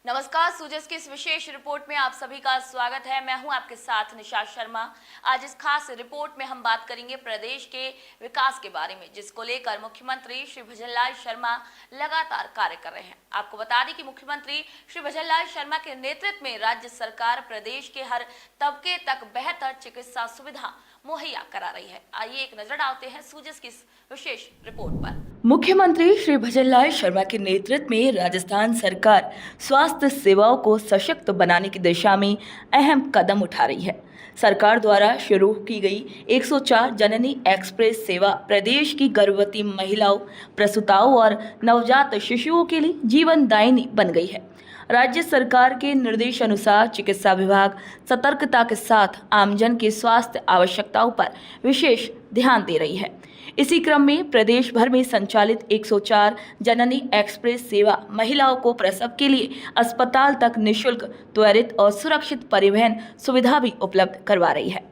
नमस्कार। सूजस की इस विशेष रिपोर्ट में आप सभी का स्वागत है। मैं हूं आपके साथ निशा शर्मा। आज इस खास रिपोर्ट में हम बात करेंगे प्रदेश के विकास के बारे में, जिसको लेकर मुख्यमंत्री श्री भजनलाल शर्मा लगातार कार्य कर रहे हैं। आपको बता दें कि मुख्यमंत्री श्री भजनलाल शर्मा के नेतृत्व में राज्य सरकार प्रदेश के हर तबके तक बेहतर चिकित्सा सुविधा मुहैया करा रही है। आइए एक नजर डालते हैं सूजस की इस विशेष रिपोर्ट पर। मुख्यमंत्री श्री भजनलाल शर्मा के नेतृत्व में राजस्थान सरकार स्वास्थ्य सेवाओं को सशक्त बनाने की दिशा में अहम कदम उठा रही है। सरकार द्वारा शुरू की गई 104 जननी एक्सप्रेस सेवा प्रदेश की गर्भवती महिलाओं, प्रसूताओं और नवजात शिशुओं के लिए जीवनदायिनी बन गई है। राज्य सरकार के निर्देशानुसार चिकित्सा विभाग सतर्कता के साथ आमजन के स्वास्थ्य आवश्यकताओं पर विशेष ध्यान दे रही है। इसी क्रम में प्रदेश भर में संचालित 104 जननी एक्सप्रेस सेवा महिलाओं को प्रसव के लिए अस्पताल तक निःशुल्क, त्वरित और सुरक्षित परिवहन सुविधा भी उपलब्ध करवा रही है।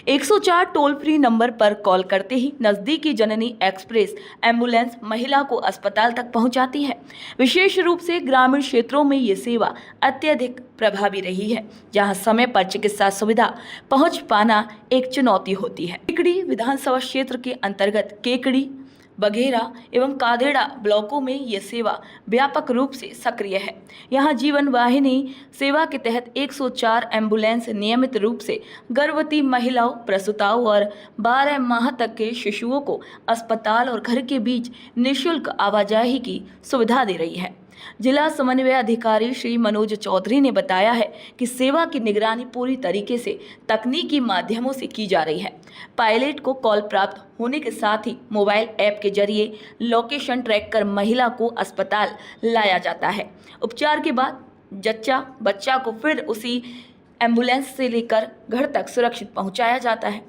104 टोल फ्री नंबर पर कॉल करते ही नजदीकी जननी एक्सप्रेस एम्बुलेंस महिला को अस्पताल तक पहुंचाती है। विशेष रूप से ग्रामीण क्षेत्रों में ये सेवा अत्यधिक प्रभावी रही है, जहां समय पर चिकित्सा सुविधा पहुंच पाना एक चुनौती होती है। केकड़ी विधानसभा क्षेत्र के अंतर्गत केकड़ी, बघेरा एवं कादेड़ा ब्लॉकों में ये सेवा व्यापक रूप से सक्रिय है। यहाँ जीवन वाहिनी सेवा के तहत 104 एम्बुलेंस नियमित रूप से गर्भवती महिलाओं, प्रसूताओं और 12 माह तक के शिशुओं को अस्पताल और घर के बीच निःशुल्क आवाजाही की सुविधा दे रही है। जिला समन्वय अधिकारी श्री मनोज चौधरी ने बताया है कि सेवा की निगरानी पूरी तरीके से तकनीकी माध्यमों से की जा रही है। पायलट को कॉल प्राप्त होने के साथ ही मोबाइल ऐप के जरिए लोकेशन ट्रैक कर महिला को अस्पताल लाया जाता है। उपचार के बाद जच्चा बच्चा को फिर उसी एम्बुलेंस से लेकर घर तक सुरक्षित पहुंचाया जाता है।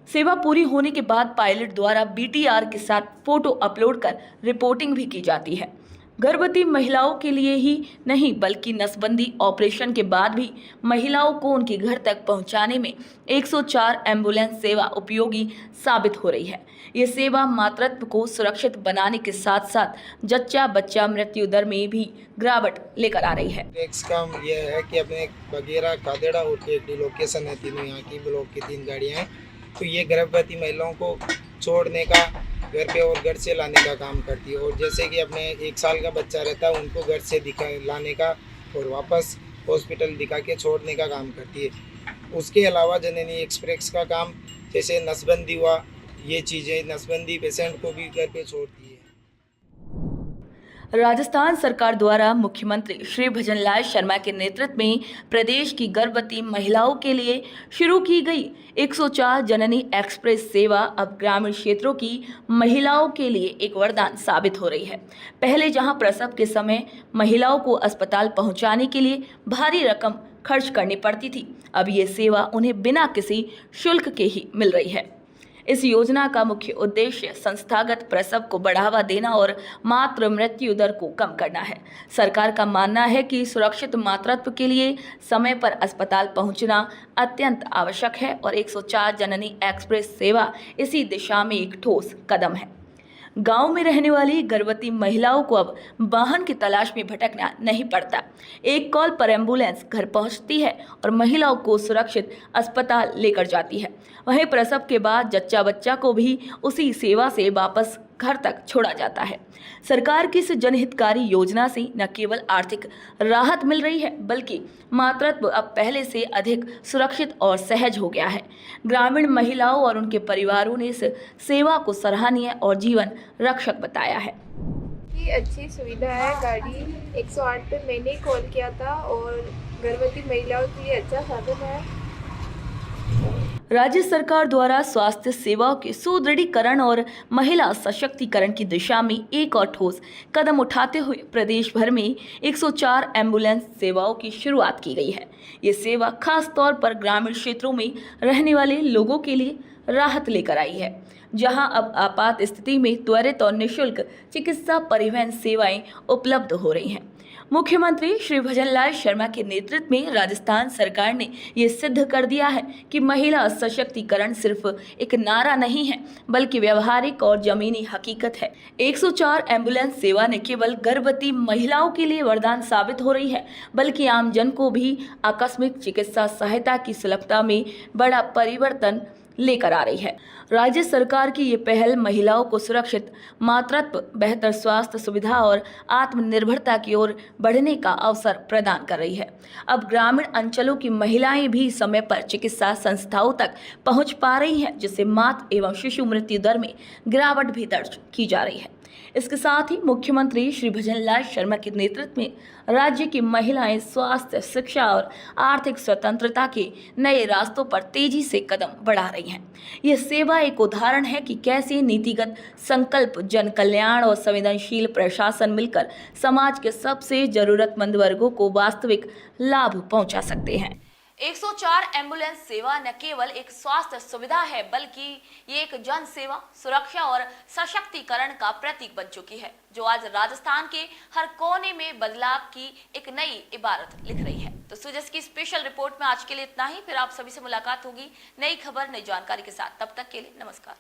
सेवा पूरी होने के बाद पायलट द्वारा BTR के साथ फोटो अपलोड कर रिपोर्टिंग भी की जाती है। गर्भवती महिलाओं के लिए ही नहीं बल्कि नसबंदी ऑपरेशन के बाद भी महिलाओं को उनके घर तक पहुंचाने में 104 एम्बुलेंस सेवा उपयोगी साबित हो रही है। ये सेवा मातृत्व को सुरक्षित बनाने के साथ साथ जच्चा बच्चा मृत्यु दर में भी गिरावट लेकर आ रही है। टैक्स काम यह है कि अपने बघेरा, कादेड़ा और केकड़ी लोकेशन है, तीनों यहाँ की ब्लॉक की 3 गाड़ियाँ हैं। तो ये गर्भवती महिलाओं को छोड़ने का घर पे और घर से लाने का काम करती है। और जैसे कि अपने 1 साल का बच्चा रहता है उनको घर से लाने का और वापस हॉस्पिटल दिखा के छोड़ने का काम करती है। उसके अलावा जननी एक्सप्रेस का काम जैसे नसबंदी हुआ, ये चीज़ें नसबंदी पेशेंट को भी घर पे छोड़ती है। राजस्थान सरकार द्वारा मुख्यमंत्री श्री भजनलाल शर्मा के नेतृत्व में प्रदेश की गर्भवती महिलाओं के लिए शुरू की गई 104 जननी एक्सप्रेस सेवा अब ग्रामीण क्षेत्रों की महिलाओं के लिए एक वरदान साबित हो रही है। पहले जहां प्रसव के समय महिलाओं को अस्पताल पहुंचाने के लिए भारी रकम खर्च करनी पड़ती थी, अब ये सेवा उन्हें बिना किसी शुल्क के ही मिल रही है। इस योजना का मुख्य उद्देश्य संस्थागत प्रसव को बढ़ावा देना और मातृ मृत्यु दर को कम करना है। सरकार का मानना है कि सुरक्षित मातृत्व के लिए समय पर अस्पताल पहुंचना अत्यंत आवश्यक है और 104 जननी एक्सप्रेस सेवा इसी दिशा में एक ठोस कदम है। गांव में रहने वाली गर्भवती महिलाओं को अब वाहन की तलाश में भटकना नहीं पड़ता। एक कॉल पर एम्बुलेंस घर पहुंचती है और महिलाओं को सुरक्षित अस्पताल लेकर जाती है। वहीं प्रसव के बाद जच्चा बच्चा को भी उसी सेवा से वापस घर तक छोड़ा जाता है। सरकार की इस जनहितकारी योजना से न केवल आर्थिक राहत मिल रही है बल्कि मातृत्व अब पहले से अधिक सुरक्षित और सहज हो गया है। ग्रामीण महिलाओं और उनके परिवारों ने इस सेवा को सराहनीय और जीवन रक्षक बताया है। अच्छी सुविधा है। गाड़ी 108 पे मैंने कॉल किया था और गर्भवती महिलाओं के लिए अच्छा साधन है। राज्य सरकार द्वारा स्वास्थ्य सेवाओं के सुदृढ़ीकरण और महिला सशक्तिकरण की दिशा में एक और ठोस कदम उठाते हुए प्रदेश भर में 104 एम्बुलेंस सेवाओं की शुरुआत की गई है। ये सेवा खास तौर पर ग्रामीण क्षेत्रों में रहने वाले लोगों के लिए राहत लेकर आई है, जहां अब आपात स्थिति में त्वरित और निःशुल्क चिकित्सा परिवहन सेवाएं उपलब्ध हो रही हैं। मुख्यमंत्री श्री भजनलाल शर्मा के नेतृत्व में राजस्थान सरकार ने ये सिद्ध कर दिया है कि महिला सशक्तिकरण सिर्फ एक नारा नहीं है, बल्कि व्यवहारिक और जमीनी हकीकत है। 104 एम्बुलेंस सेवा न केवल गर्भवती महिलाओं के लिए वरदान साबित हो रही है, बल्कि आम जन को भी आकस्मिक चिकित्सा सहायता की सुलभता में बड़ा परिवर्तन लेकर आ रही है। राज्य सरकार की ये पहल महिलाओं को सुरक्षित मातृत्व, बेहतर स्वास्थ्य सुविधा और आत्मनिर्भरता की ओर बढ़ने का अवसर प्रदान कर रही है। अब ग्रामीण अंचलों की महिलाएं भी समय पर चिकित्सा संस्थाओं तक पहुंच पा रही हैं, जिससे मातृ एवं शिशु मृत्यु दर में गिरावट भी दर्ज की जा रही है। इसके साथ ही मुख्यमंत्री श्री भजनलाल शर्मा के नेतृत्व में राज्य की महिलाएं स्वास्थ्य, शिक्षा और आर्थिक स्वतंत्रता के नए रास्तों पर तेजी से कदम बढ़ा रही हैं। यह सेवा एक उदाहरण है कि कैसे नीतिगत संकल्प, जन कल्याण और संवेदनशील प्रशासन मिलकर समाज के सबसे जरूरतमंद वर्गों को वास्तविक लाभ पहुंचा सकते हैं। 104 एम्बुलेंस सेवा न केवल एक स्वास्थ्य सुविधा है, बल्कि ये एक जन सेवा, सुरक्षा और सशक्तिकरण का प्रतीक बन चुकी है, जो आज राजस्थान के हर कोने में बदलाव की एक नई इबारत लिख रही है। तो सुजस की स्पेशल रिपोर्ट में आज के लिए इतना ही। फिर आप सभी से मुलाकात होगी नई खबर, नई जानकारी के साथ। तब तक के लिए नमस्कार।